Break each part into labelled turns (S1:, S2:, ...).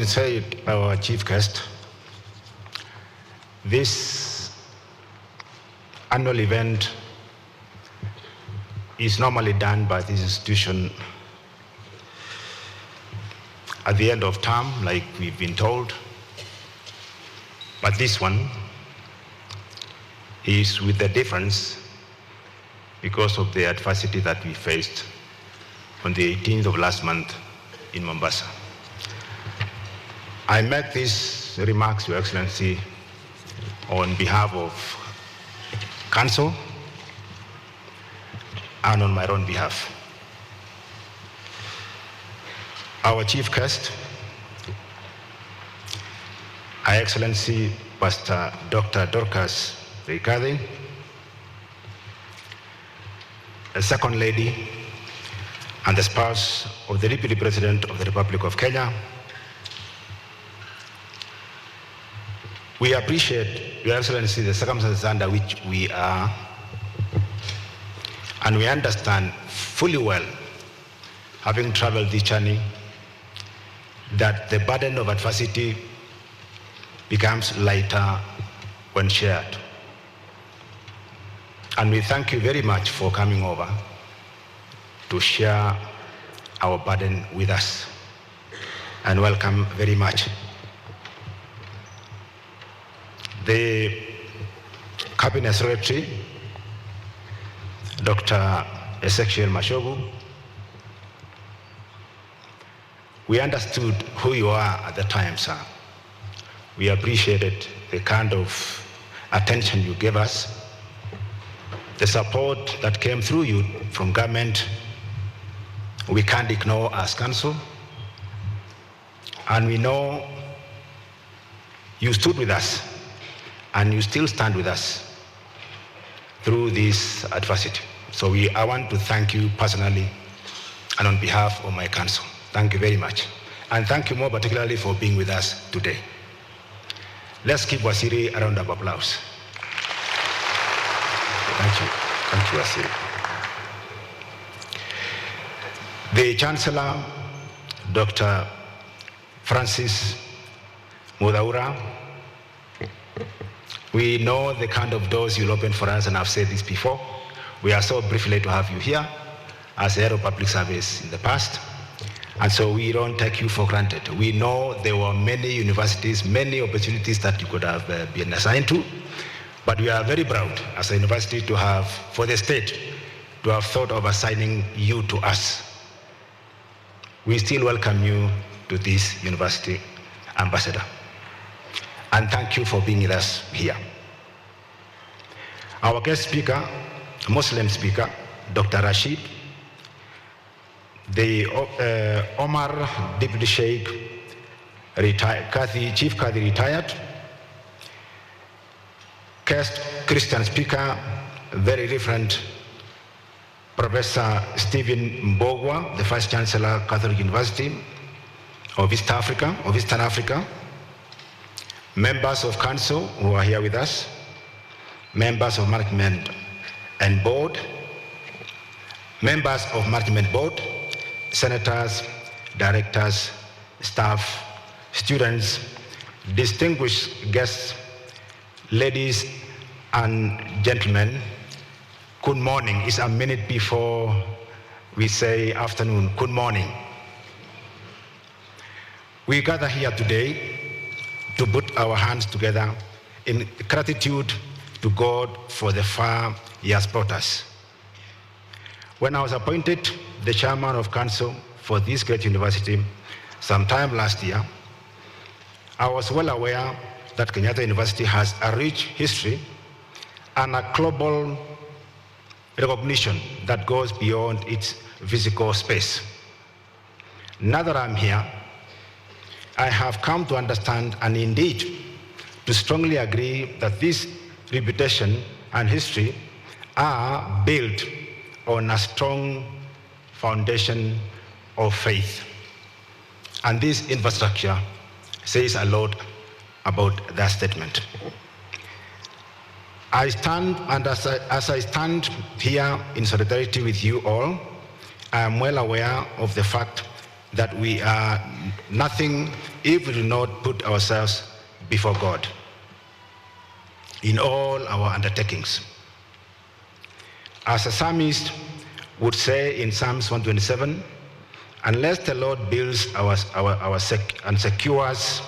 S1: said our chief guest, this annual event is normally done by this institution at the end of term, like we've been told. But this one is with the difference because of the adversity that we faced on the 18th of last month in Mombasa. I make these remarks, Your Excellency, on behalf of Council and on my own behalf. Our chief guest, Her Excellency Pastor Dr. Dorcas Rigathi, the Second Lady and the spouse of the Deputy President of the Republic of Kenya. We appreciate, Your Excellency, the circumstances under which we are, and we understand fully well, having traveled this journey, that the burden of adversity becomes lighter when shared. And we thank you very much for coming over to share our burden with us. And welcome very much. The Cabinet Secretary, Dr. Ezekiel Mashogu, we understood who you are at the time, sir. We appreciated the kind of attention you gave us, the support that came through you from government. We can't ignore as council. And we know you stood with us and you still stand with us through this adversity. So I want to thank you personally and on behalf of my council. Thank you very much. And thank you more particularly for being with us today. Let's give Wasiri a round of applause. Thank you. Thank you, Wasiri. The Chancellor, Dr. Francis Mudaura, we know the kind of doors you'll open for us, and I've said this before. We are so privileged to have you here as the head of public service in the past. And so we don't take you for granted. We know there were many universities, many opportunities that you could have been assigned to, but we are very proud as a university to have, for the state, to have thought of assigning you to us. We still welcome you to this university, Ambassador. And thank you for being with us here. Our guest speaker, Muslim speaker, Dr. Rashid, the Omar Deputy Sheikh, Chief Qadi retired, guest Christian speaker, very different, Professor Stephen Mbogwa, the Vice Chancellor, Catholic University of East Africa, of Eastern Africa, members of council who are here with us, members of management and board, members of management board, senators, directors, staff, students, distinguished guests, ladies and gentlemen, good morning. It's a minute before we say afternoon. Good morning. We gather here today to put our hands together in gratitude to God for the far He has brought us. When I was appointed the chairman of council for this great university sometime last year, I was well aware that Kenyatta University has a rich history and a global recognition that goes beyond its physical space. Now that I'm here, I have come to understand and indeed to strongly agree that this reputation and history are built on a strong foundation of faith. And this infrastructure says a lot about that statement. I stand, and as I stand here in solidarity with you all, I am well aware of the fact that we are nothing if we do not put ourselves before God in all our undertakings. As a psalmist would say in Psalms 127, unless the Lord builds and secures,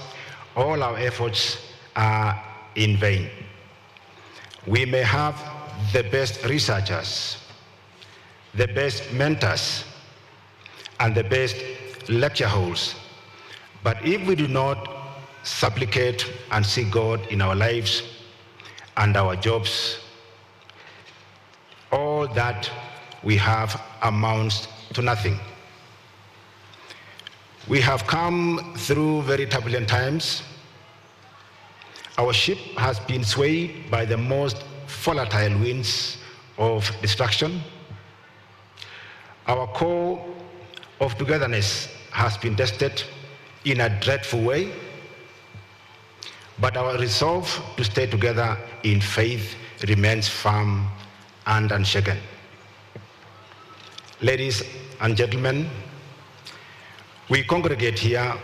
S1: all our efforts are in vain. We may have the best researchers, the best mentors, and the best lecture halls, but if we do not supplicate and seek God in our lives and our jobs, all that we have amounts to nothing. We have come through very turbulent times. Our ship has been swayed by the most volatile winds of destruction. Our core of togetherness has been tested in a dreadful way, but our resolve to stay together in faith remains firm and unshaken. Ladies and gentlemen, we congregate here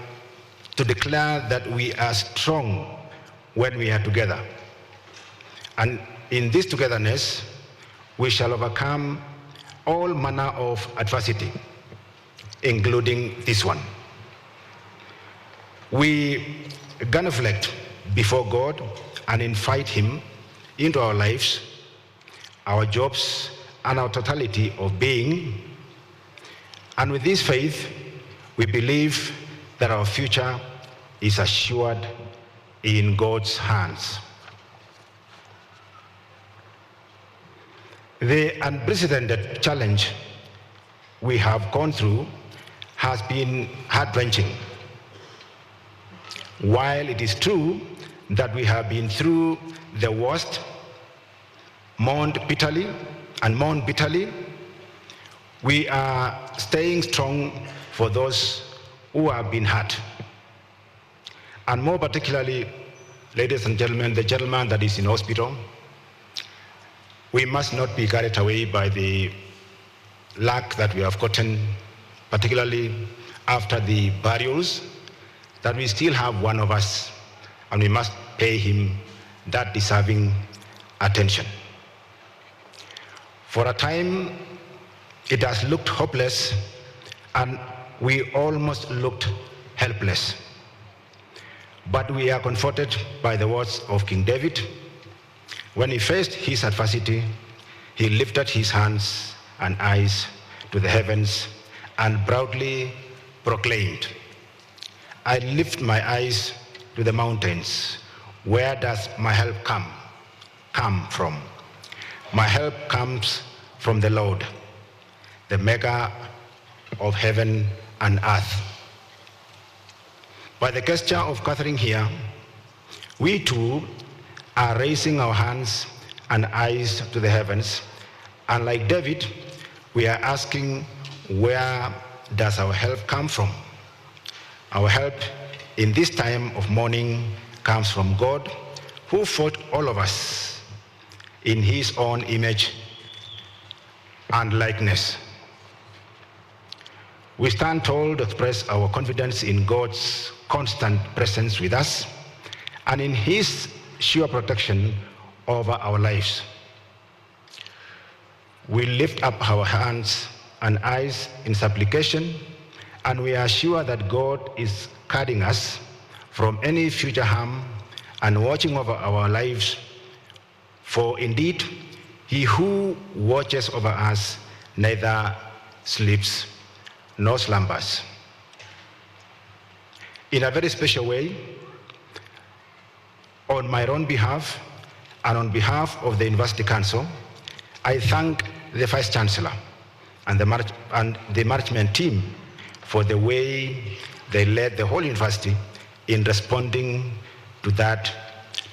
S1: to declare that we are strong when we are together. And in this togetherness, we shall overcome all manner of adversity, including this one. We genuflect before God and invite Him into our lives, our jobs, and our totality of being. And with this faith, we believe that our future is assured in God's hands. The unprecedented challenge we have gone through has been heart-wrenching. While it is true that we have been through the worst, mourned bitterly, we are staying strong for those who have been hurt. And more particularly, ladies and gentlemen, the gentleman that is in hospital, we must not be carried away by the luck that we have gotten, particularly after the burials, that we still have one of us, and we must pay him that deserving attention. For a time, it has looked hopeless, and we almost looked helpless. But we are comforted by the words of King David. When he faced his adversity, he lifted his hands and eyes to the heavens and proudly proclaimed, I lift my eyes to the mountains. Where does my help come from? My help comes from the Lord, the maker of heaven and earth. By the gesture of gathering here, we too are raising our hands and eyes to the heavens, and like David, we are asking, where does our help come from? Our help in this time of mourning comes from God, who formed all of us in his own image and likeness. We stand tall to express our confidence in God's constant presence with us and in his sure protection over our lives. We lift up our hands and eyes in supplication, and we are sure that God is guarding us from any future harm and watching over our lives. For indeed, he who watches over us neither sleeps nor slumbers. In a very special way, on my own behalf and on behalf of the University Council, I thank the Vice Chancellor and the management team for the way they led the whole university in responding to that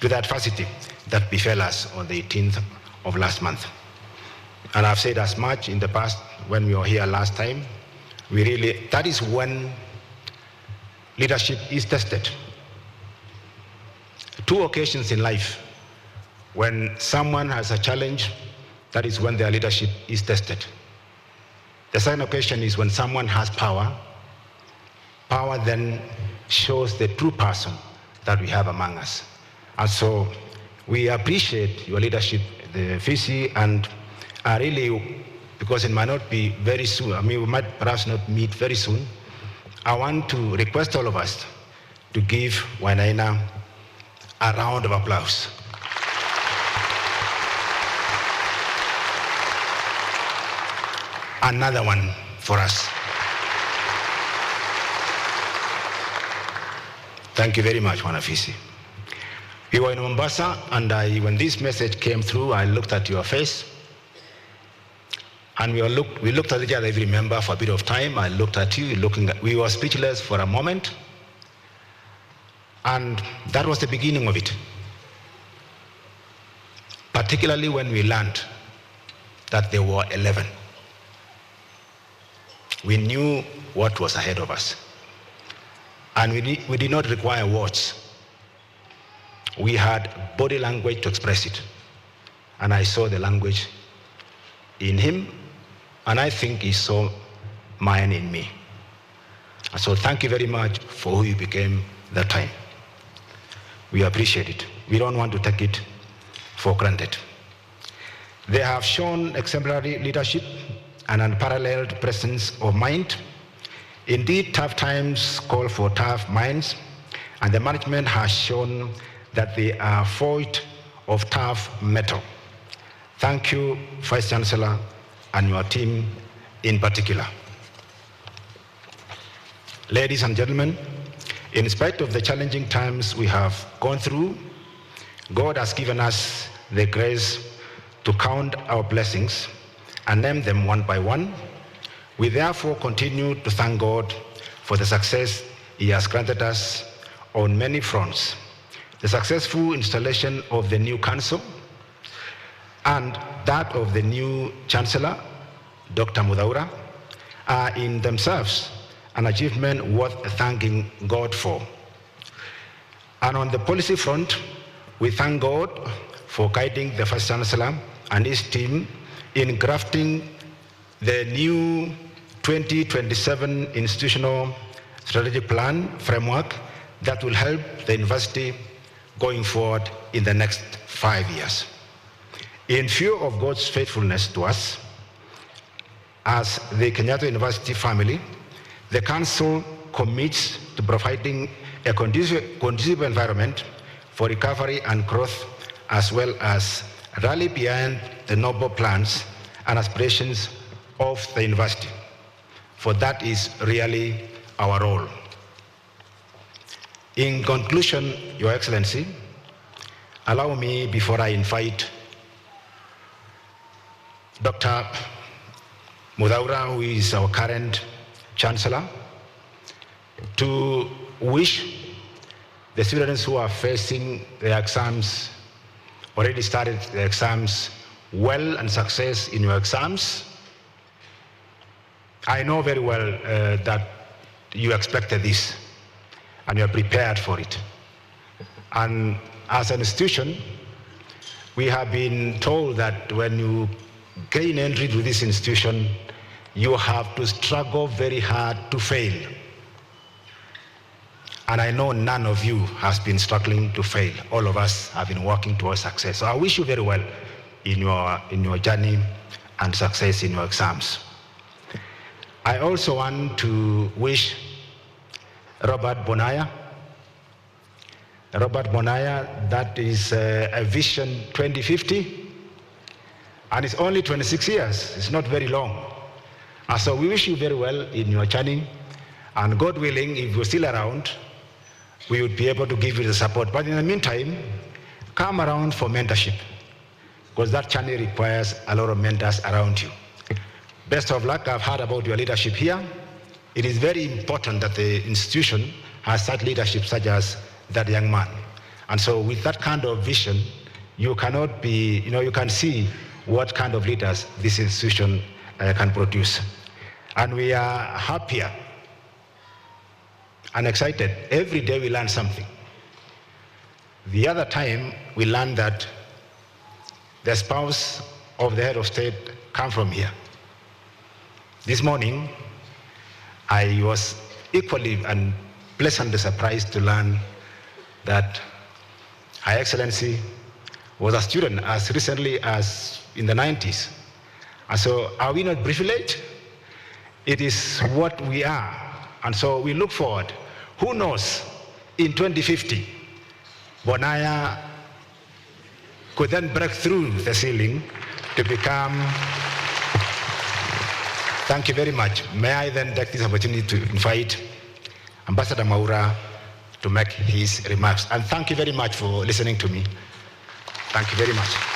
S1: adversity that befell us on the 18th of last month. And I've said as much in the past when we were here last time. That is when leadership is tested. Two occasions in life, when someone has a challenge, that is when their leadership is tested. The second occasion is when someone has power power then shows the true person that we have among us. And so we appreciate your leadership, the VC, and I really, because it might not be very soon, we might perhaps not meet very soon, I want to request all of us to give Wainaina a round of applause. Another one for us. Thank you very much, Wanafisi. We were in Mombasa, and when this message came through, I looked at your face, and we looked at each other, if you remember, for a bit of time. I looked at you, we were speechless for a moment, and that was the beginning of it. Particularly when we learned that there were 11. We knew what was ahead of us. And we did not require words. We had body language to express it. And I saw the language in him, and I think he saw mine in me. And so thank you very much for who you became that time. We appreciate it. We don't want to take it for granted. They have shown exemplary leadership and unparalleled presence of mind. Indeed, tough times call for tough minds, and the management has shown that they are forged of tough metal. Thank you, Vice Chancellor, and your team in particular. Ladies and gentlemen, in spite of the challenging times we have gone through, God has given us the grace to count our blessings and name them one by one. We therefore continue to thank God for the success He has granted us on many fronts. The successful installation of the new council and that of the new Chancellor, Dr. Muthaura, are in themselves an achievement worth thanking God for. And on the policy front, we thank God for guiding the First Chancellor and his team in crafting the new 2027 institutional strategic plan framework that will help the university going forward in the next 5 years. In view of God's faithfulness to us, as the Kenyatta University family, the Council commits to providing a conducive environment for recovery and growth, as well as rally behind the noble plans and aspirations of the university. For that is really our role. In conclusion, Your Excellency, allow me, before I invite Dr. Muthaura, who is our current Chancellor, to wish the students who are facing the exams, already started the exams, well and success in your exams. I know very well that you expected this and you are prepared for it. And as an institution, we have been told that when you gain entry to this institution, you have to struggle very hard to fail. And I know none of you has been struggling to fail. All of us have been working towards success. So I wish you very well in your journey and success in your exams. I also want to wish Robert Bonaya. Robert Bonaya, that is a Vision 2050, and it's only 26 years. It's not very long. And so we wish you very well in your journey, and God willing, if you're still around, we would be able to give you the support. But in the meantime, come around for mentorship, because that journey requires a lot of mentors around you. Best of luck. I've heard about your leadership here. It is very important that the institution has such leadership such as that young man. And so with that kind of vision, you cannot be, you can see what kind of leaders this institution can produce. And we are happier and excited. Every day we learn something. The other time we learned that the spouse of the head of state come from here. This morning, I was equally and pleasantly surprised to learn that Her Excellency was a student as recently as in the 90s. And so are we not privileged? It is what we are. And so we look forward. Who knows, in 2050, Bonaya could then break through the ceiling to become. Thank you very much. May I then take this opportunity to invite Ambassador Maura to make his remarks. And thank you very much for listening to me. Thank you very much.